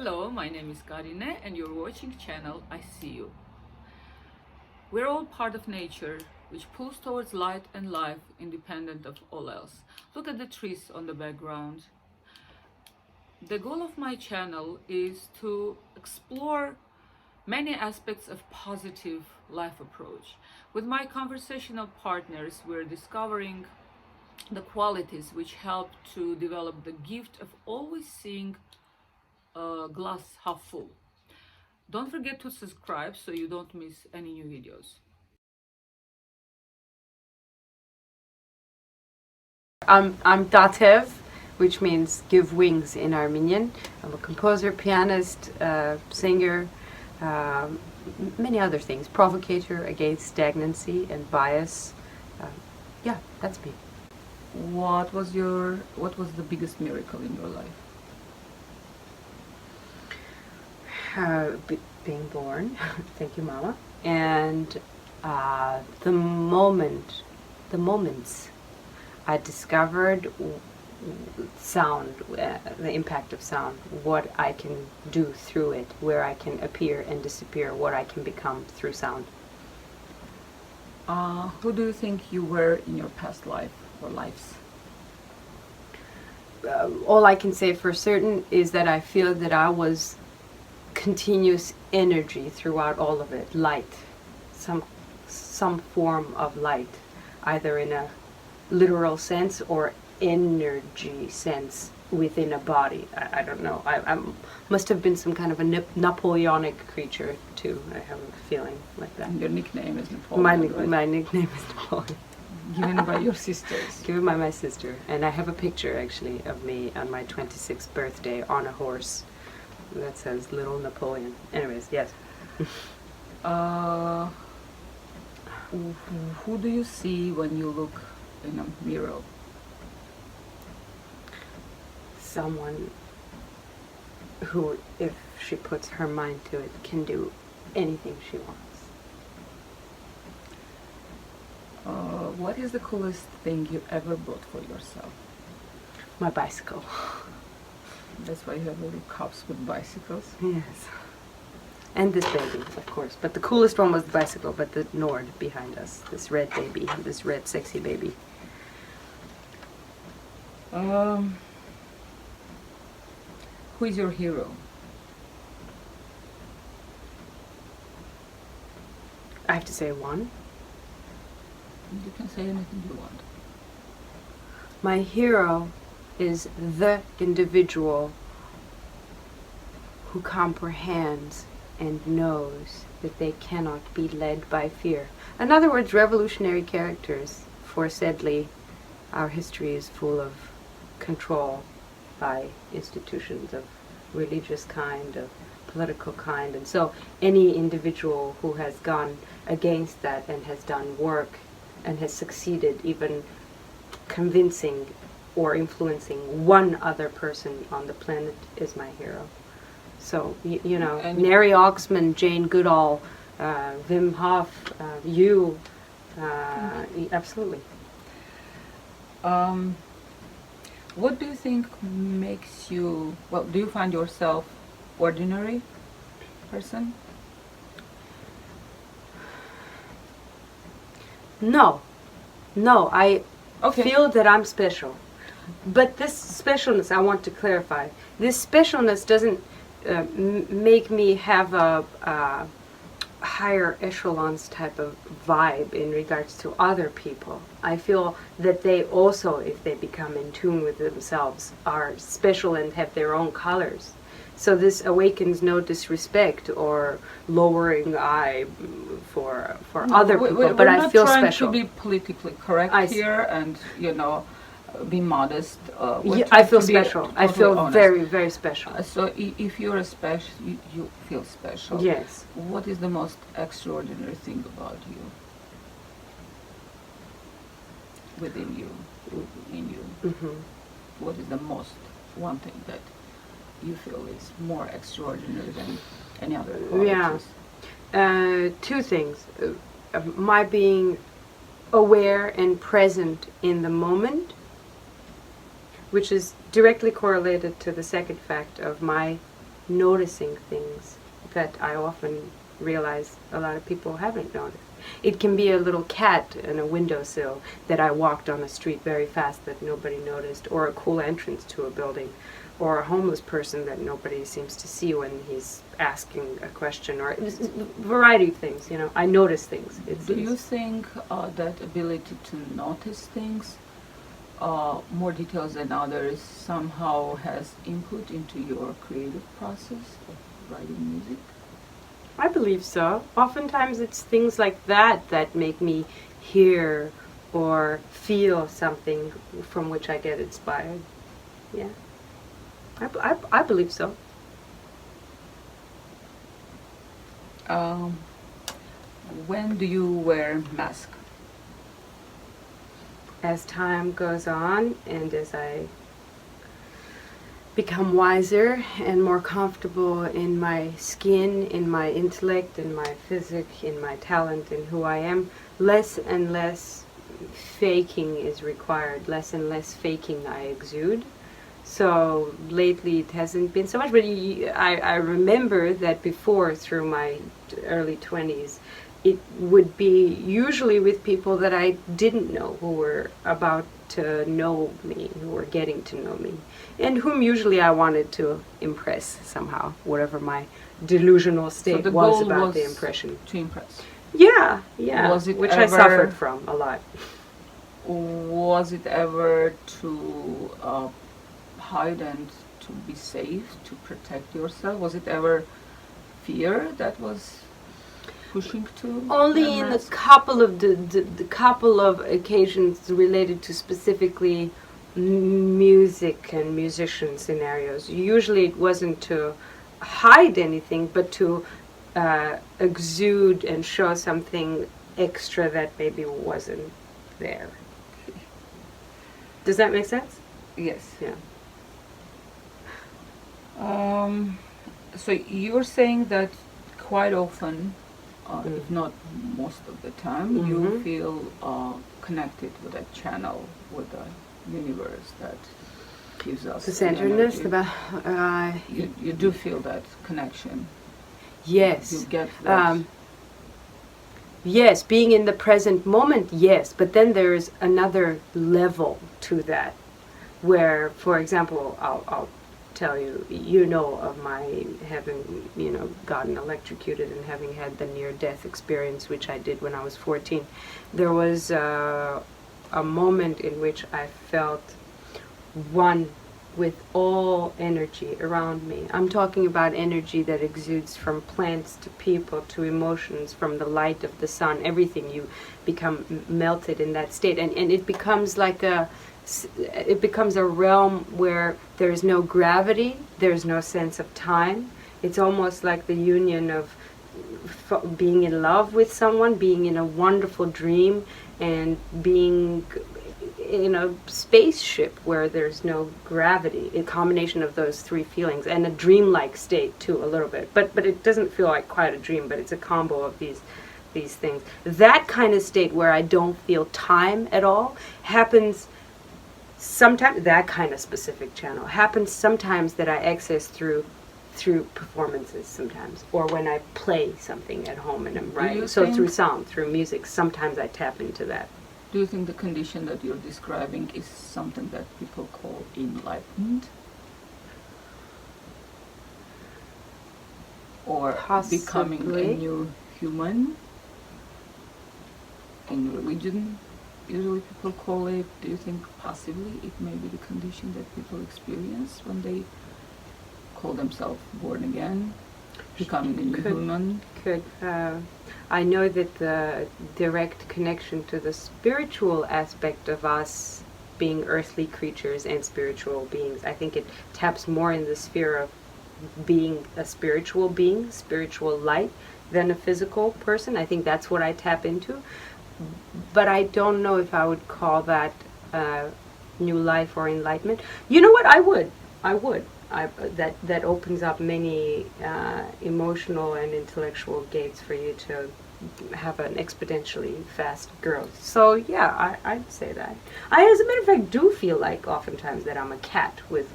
Hello, my name is Ryna and you're watching channel I See You. We're all part of nature, which pulls towards light and life independent of all else. Look at the trees on the background. The goal of my channel is to explore many aspects of positive life approach. With my conversational partners, we're discovering the qualities which help to develop the gift of always seeing glass half full. Don't forget to subscribe so you don't miss any new videos. I'm Tatev, which means give wings in Armenian. I'm a composer, pianist, singer, many other things. Provocator against stagnancy and bias. Yeah, that's me. What was the biggest miracle in your life? Being born, thank you, Mama, and the moments I discovered sound, the impact of sound, what I can do through it, where I can appear and disappear, what I can become through sound. Who do you think you were in your past life or lives? All I can say for certain is that I feel that I was continuous energy throughout all of it, light, some form of light, either in a literal sense or energy sense within a body. I don't know. I must have been some kind of a Napoleonic creature too. I have a feeling like that. Your nickname is Napoleon. My nickname is Napoleon. Given by your sisters. Given by my sister. And I have a picture actually of me on my 26th birthday on a horse that says Little Napoleon. Anyways, yes. Who do you see when you look in a mirror? Someone who, if she puts her mind to it, can do anything she wants. What is the coolest thing you ever bought for yourself? My bicycle. That's why you have little cups with bicycles? Yes. And this baby, of course. But the coolest one was the bicycle, but the Nord behind us. This red baby, this red sexy baby. Who is your hero? I have to say one. You can say anything you want. My hero is the individual who comprehends and knows that they cannot be led by fear. In other words, revolutionary characters. For sadly, our history is full of control by institutions of religious kind, of political kind, and so any individual who has gone against that and has done work and has succeeded even convincing or influencing one other person on the planet is my hero. So, you know, Neri Oxman, Jane Goodall, Wim Hof, you, absolutely. What do you think makes you, well, do you find yourself ordinary person? No, I feel that I'm special. But this specialness, I want to clarify, this specialness doesn't make me have a higher echelons type of vibe in regards to other people. I feel that they also, if they become in tune with themselves, are special and have their own colors. So this awakens no disrespect or lowering eye for other people, but I feel special. We're not trying to be politically correct here and, you know, be modest. I feel special. I feel honest. very, very special. So if you're a special, you feel special. Yes. What is the most extraordinary thing about you? Within you, in you? Mm-hmm. What is the most one thing that you feel is more extraordinary than any other qualities? Yeah. Two things. My being aware and present in the moment, which is directly correlated to the second fact of my noticing things that I often realize a lot of people haven't noticed. It can be a little cat in a windowsill that I walked on a street very fast that nobody noticed, or a cool entrance to a building, or a homeless person that nobody seems to see when he's asking a question, or a variety of things, you know. I notice things. Do you think that ability to notice things, more details than others, somehow has input into your creative process of writing music? I believe so. Oftentimes it's things like that that make me hear or feel something from which I get inspired. Yeah. I believe so. When do you wear mask? As time goes on and as I become wiser and more comfortable in my skin, in my intellect, in my physique, in my talent, in who I am, less and less faking is required, less and less faking I exude. So lately it hasn't been so much, but I remember that before, through my early 20s, it would be usually with people that I didn't know, who were about to know me, who were getting to know me, and whom usually I wanted to impress somehow, whatever my delusional state the was goal about was the impression. to impress. Yeah, Was it which ever, I suffered from a lot. Was it ever to hide and to be safe, to protect yourself? Was it ever fear that was pushing to? Only in a couple of the couple of occasions related to specifically music and musician scenarios. Usually it wasn't to hide anything, but to exude and show something extra that maybe wasn't there. Does that make sense? Yes. Yeah. So you're saying that quite often, if not most of the time, you feel connected with that channel, with the universe that gives us The centeredness, you do feel that connection. yes. You get that. Yes, being in the present moment, yes, but then there's another level to that, where, for example, I'll tell you, you know of my having, gotten electrocuted and having had the near-death experience, which I did when I was 14. There was a moment in which I felt one with all energy around me. I'm talking about energy that exudes from plants to people to emotions, from the light of the sun, everything. You become melted in that state, and it becomes like it becomes a realm where there's no gravity, there's no sense of time. It's almost like the union of being in love with someone, being in a wonderful dream, and being in a spaceship where there's no gravity. A combination of those three feelings, and a dreamlike state too, a little bit. But it doesn't feel like quite a dream, but it's a combo of these things. That kind of state where I don't feel time at all happens sometimes. That kind of specific channel happens sometimes that I access through performances sometimes, or when I play something at home and I'm writing. So through sound, through music, sometimes I tap into that. Do you think the condition that you're describing is something that people call enlightenment? Or Possibly. Becoming a new human? In religion, usually people call it. Do you think possibly it may be the condition that people experience when they call themselves born again, becoming a new human? Could. I know that the direct connection to the spiritual aspect of us being earthly creatures and spiritual beings, I think it taps more in the sphere of being a spiritual being, spiritual light, than a physical person. I think that's what I tap into. But I don't know if I would call that new life or enlightenment. You know what? I would. That opens up many emotional and intellectual gates for you to have an exponentially fast growth. So yeah, I'd say that. I, as a matter of fact, do feel like oftentimes that I'm a cat with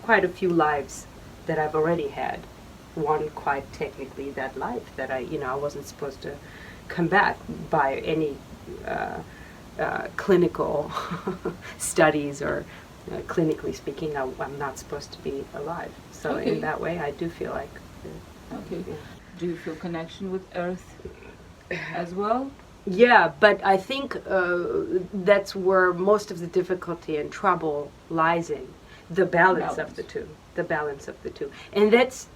quite a few lives that I've already had. One quite technically that life that I wasn't supposed to combat by any clinical studies, or clinically speaking, I'm not supposed to be alive. So in that way, I do feel like. Okay. Do you feel connection with Earth as well? Yeah, but I think that's where most of the difficulty and trouble lies in the balance of the two. The balance of the two, and that's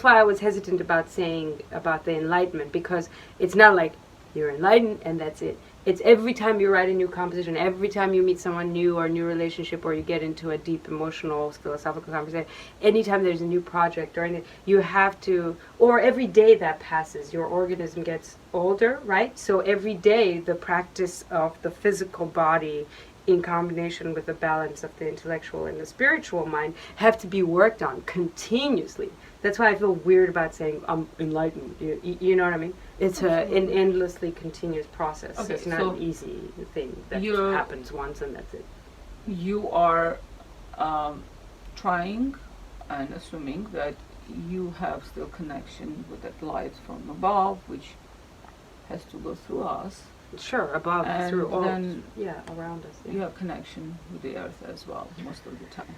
why I was hesitant about saying about the enlightenment, because it's not like you're enlightened and that's it. It's every time you write a new composition, every time you meet someone new or a new relationship, or you get into a deep emotional, philosophical conversation, anytime there's a new project or anything, you have to, or every day that passes, your organism gets older, right? So every day the practice of the physical body in combination with the balance of the intellectual and the spiritual mind have to be worked on continuously. That's why I feel weird about saying I'm enlightened. You know what I mean? It's an endlessly continuous process. Okay, it's not so an easy thing that happens once and that's it. You are trying and assuming that you have still connection with that light from above, which has to go through us. Sure, above, and through all, then around us. Yeah. You have connection with the earth as well most of the time.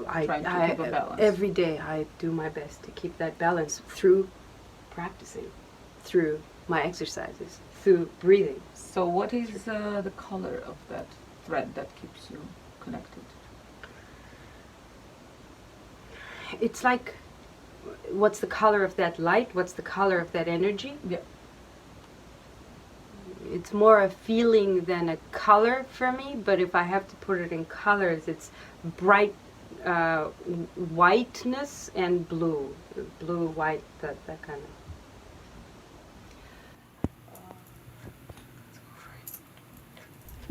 Trying to keep a balance. Every day I do my best to keep that balance through practicing, through my exercises, through breathing. So what is the color of that thread that keeps you connected? It's like, what's the color of that light? What's the color of that energy? Yeah. It's more a feeling than a color for me, but if I have to put it in colors, it's bright whiteness and blue. Blue, white, that kind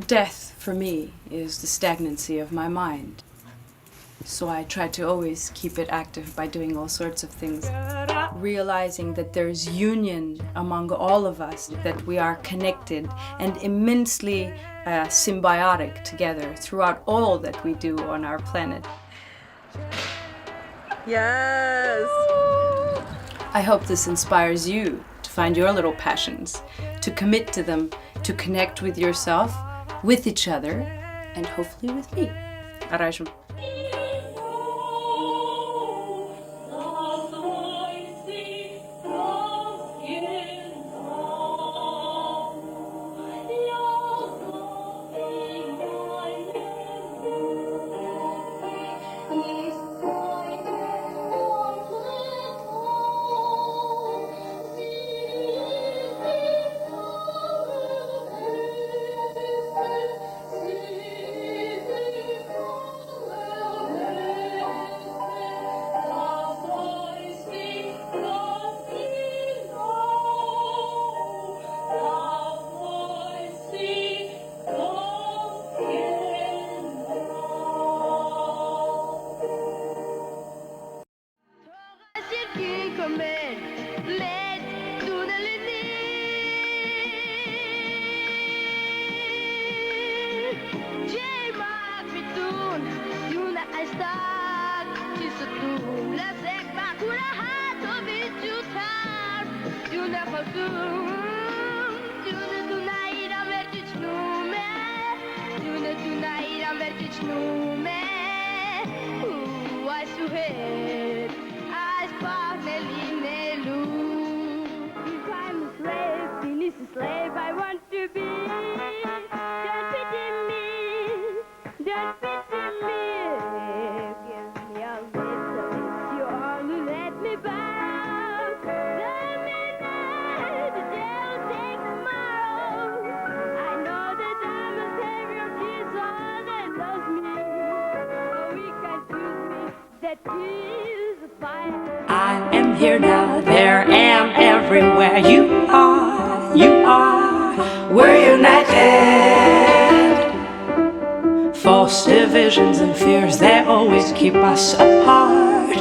of. Death, for me, is the stagnancy of my mind. So I try to always keep it active by doing all sorts of things. Realizing that there's union among all of us, that we are connected and immensely symbiotic together throughout all that we do on our planet. Yes! I hope this inspires you to find your little passions, to commit to them, to connect with yourself, with each other, and hopefully with me. Ryna. Slave I want to be. Don't pity me. Don't pity me. Give me a little bit. You only let me bow. The midnight, the day will take tomorrow. I know that I'm a savior. He's all that loves me. Oh, he can choose me. That is a fire. I am here now, there am everywhere. You are, we're united. False divisions and fears, they always keep us apart,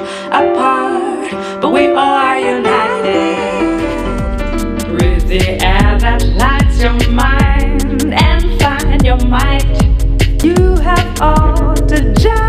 but we are united. Breathe the air that lights your mind and find your might. You have all to judge.